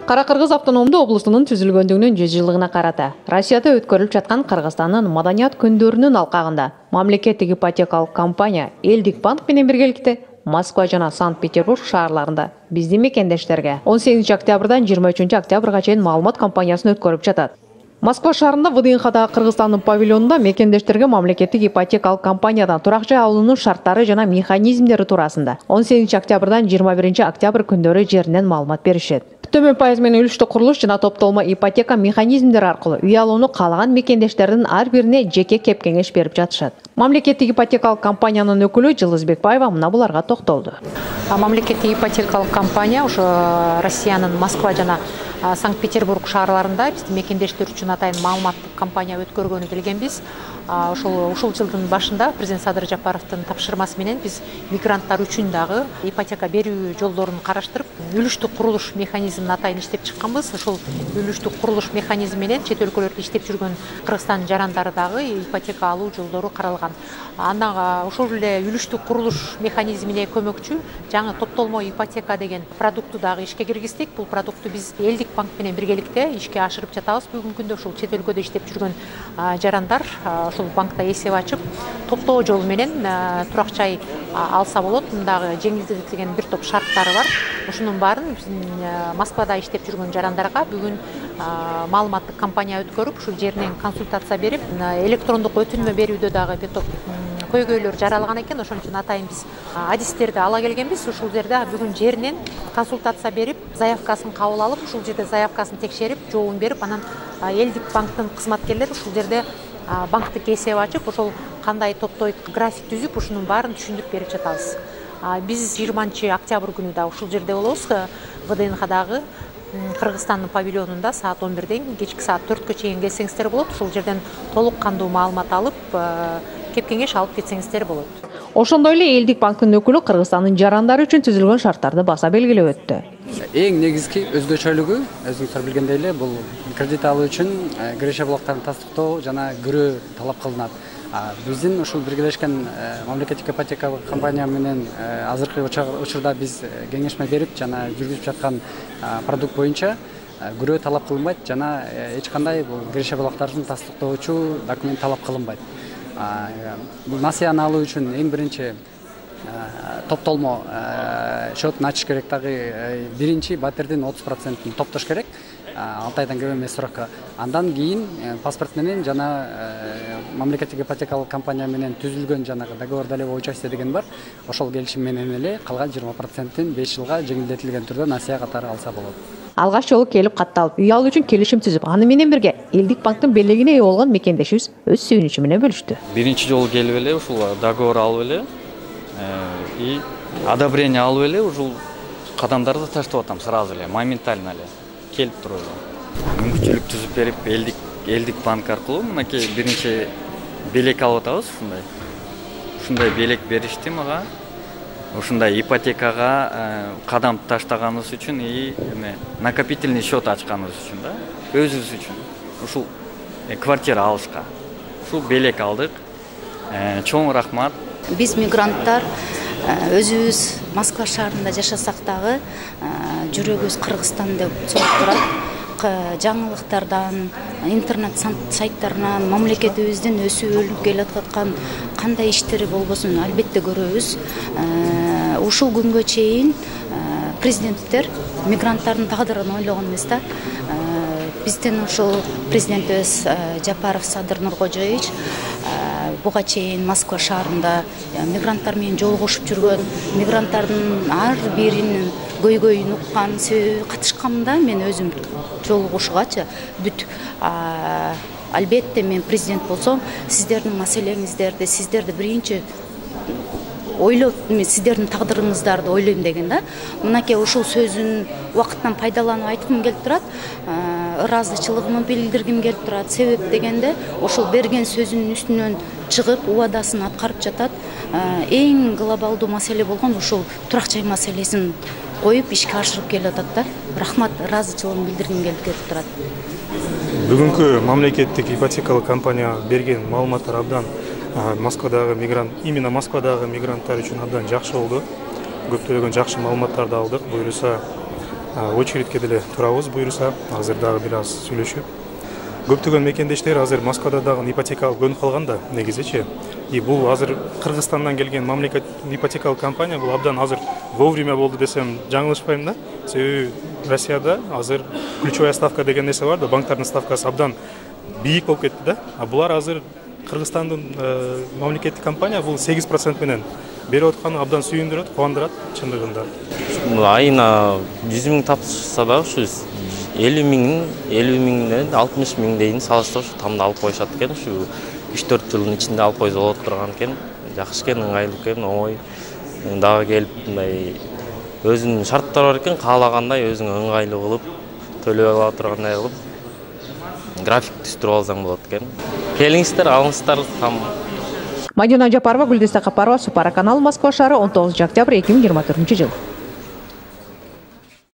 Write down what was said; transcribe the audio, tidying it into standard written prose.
Кара-Кыргыз автономдуу облусунун түзүлгөндүгүнүн 100 жылдыгына карата Россияда өткөрүлүп жаткан Кыргызстандын маданият күндөрүнүн алкагында мамлекеттик ипотекалык компания Элдик банк менен биргеликте Москва жана Санкт-Петербург шаарларында биздин мекендештерге 18 октябрдан 23 октябрга чейин маалымат кампаниясын өткөрүп жатат. Москва шаарында ВДНХдагы Кыргызстандын павильонунда мекендештерге мамлекеттик ипотекалык компаниядан турак жай алуунун шарттары жана механизмдери туурасында 18 октябрдан 21 октябрь күндөрү жеринен маалымат беришет. Төмөн пайыз менен үлүштүү курулуш жана топтолмо ипотека механизмдери аркылуу үй алууну каалаган мекендештердин ар бирине жеке кеп-кеңеш берип жатышат. Мамлекеттик ипотекалык компаниянын өкүлү Жылдыз Бекбаева мына буларга токтолду. Мамлекеттик ипотекалык компания ушу Россиянын Москва жана Санкт-Петербург шаарларында биздин мекендештер үчүн атайын маалыматтык кампания өткөргөнү келгенбиз. Ушул жылдын башында президент Садыр Жапаровдун тапшырмасы менен биз мигранттар үчүн дагы ипотека берүү жолдорун караштырып, үлүштүү курулуш механизмин атайын иштеп чыкканбыз. Ушул үлүштүү курулуш механизми менен чет өлкөлөрдө иштеп жүргөн Кыргызстан жарандары дагы ипотека алуу жолдору каралган. Андан ушул эле үлүштүү курулуш механизмине көмөкчү жаңы топтолмо ипотека деген продукту дагы ишке киргиздик. Бул продукту биз Элдик банк менен биргеликте ишке ашырып жатабыз. Бүгүнкү күндө ушул чет өлкөдө иштеп жүргөн жарандар ушул банкта эсеп ачып, топтоо жолу менен турак жай алса болот. Мындагы жеңилдетилген бир топ шарттары бар. Ушунун баарын биздин Москвада иштеп жүргөн жарандарга бүгүн маалыматтык кампания өткөрүп, ушул жеринен консультация берип, электрондук өтүнмө берүүдө дагы бир топ көйгөйлөр жаралган экен. Ошон үчүн атайын биз адистерди ала келгенбиз. Ушул жерде бүгүн жеринен консультация берип, заявкасын кабыл алып, ушул жерде заявкасын текшерип, жообун берип, анан Элдик банктын кызматкерлери ушул жерде банктык эсеп ачып, ошол кандай топтойт график түзүп, ушунун баарын түшүндүрүп берип жатабыз. Биз 20 октябрь күнү да ушул жерде болобуз. ВДНХдагы Кыргызстандын павильонунда саат 11ден кечки саат 4кө чейин келсеңиздер болот. Ушул жерден толук кандуу маалымат алып, кеп-кеңеш алып кетсеңиздер болот. Ошондой эле Элдик банктын өкүлү Кыргызстандын жарандары үчүн түзүлгөн шарттарды баса белгилеп өттү. Эң негизги өзгөчөлүгү, өзүңүздөр билгендей эле, бул кредит алуу үчүн киреше блоктарын тастыктоо жана көрүү талап кылынат. Биздин ушул биргелешкен мамлекеттик ипотекалык компания менен азыркы учурда биз кеңешме берип жана жүргүзүп жаткан продукт боюнча көрүү талап кылынбайт жана эч кандай бул киреше блоктарын тастыктоочу документ талап кылынбайт. Насыяны алуу үчүн эң биринчи топтолмо счетун ачыш керек, дагы биринчи батирдин 30%-ын топтош керек. 6 айдан көп эмес срокко. Андан кийин паспорт менен жана мамлекеттик ипотекалык компания менен түзүлгөн жанагы договор дале участие деген бар. Ошол келишим менен эле калган 20%-ын 5 жылга жеңилдетилген түрдө насыя катары алса болот. Алгаш жолу келип катталып, үй алуу үчүн келишим түзүп, аны менен бирге Элдик банктын белегине ээ болгон мекендешибиз өз сүйүнүчү менен бөлүштү. Биринчи жолу келип эле ушул договор алып эле и одобрение алып эле ушул кадамдарды таштап атам сразу эле, моментально эле келип туруп эле. Мүмкүнчүлүк түзүп берип Элдик банк аркылуу мынакей биринчи белек алып атабыз ушундай. Ушундай белек беришти мага. Ушундай ипотекага кадам таштаганыбыз үчүн и накопительный счет ачканыбыз үчүн да, өзүбүз үчүн. Ушул квартира алышка. Ушул белек алдык. Чоң рахмат. Биз мигранттар өзүбүз Москва шаарында жашасак дагы жүрөгүбүз Кыргызстан деп соңуп турат. Жаңылыктардан, интернет сайттарынан мамлекетибиздин өсүп өлүп келаткан кандай иштери болбосун албетте көрөбүз. Ушул күнгө чейин президенттер мигранттардын тагдырын ойлогон эмес да. Биздин ушул президентибиз Жапаров Садыр Нуркожоевич буга чейин Москва шаарында мигранттар менен жолугушуп жүргөн, мигранттардын ар биринин көйгөйүн уккан, себеби катышкам да мен өзүм жолугушуугачы бүт. Албетте мен президент болсом, сиздердин маселеңиздерди, сиздерди биринчи ойлоп, сиздердин тагдырыңыздарды ойлойм деген да. Мынакей ушул сөзүн убакыттан пайдаланып айткым келип турат. Ыраазычылыгымды билдиргим келип турат. Себеп дегенде ошол берген сөзүнүн үстүнөн чыгып, убадасин аткарып жатат. Эң глобалдуу маселе болгон ушул турак жай маселесин коюп ишке ашырып келип атат да. Рахмат, ыраазычылыгымды билдиргим келип турат. Бүгүнкү мамлекеттик ипотекалык компания берген маалыматтар абдан именно Москвадагы мигранттар үчүн абдан жакшы болду. Көптөгөн жакшы маалыматтарды алдык. Буюрса очередке деле турабыз буюрса, азыр дагы бир аз сүйлөшүп. Көптөгөн мекендештер азыр Москвада дагы ипотекалык көнүп калган да, негизичи. И бул азыр Кыргызстандан келген мамлекет ипотекалык компания бул абдан азыр вовремя болду десем жаңылышпайм да. Себеби Россияда азыр ключевая ставка деген нерсе бар да, банктардын ставкасы абдан бийик болуп кетти да. А булар азыр Кыргызстандын мамлекеттик компания бул 8% менен берип атканы абдан сүйүндүрөт, кубандырат чындыгында. Айына 100 миң тапса да ушу 50 миңден 60 миң дейин салыштырып ушу тамды алып коюшат экен. Ушу 3-4 жылдын ичинде алып койсо болот турган экен. Жакшы экен, ыңгайлуу экен, оңой. Дагы келип мындай өзүнүн шарттары бар экен, каалагандай өзүңө ыңгайлуу кылып, төлөй ала тургандай кылып график түзүп алсаң болот экен. Келиңиздер, алыңыздар там. Мадина Жапарова, Гүлдеста Капарова, Супара канал, Москва шары, 19 октябрь 2024 жыл.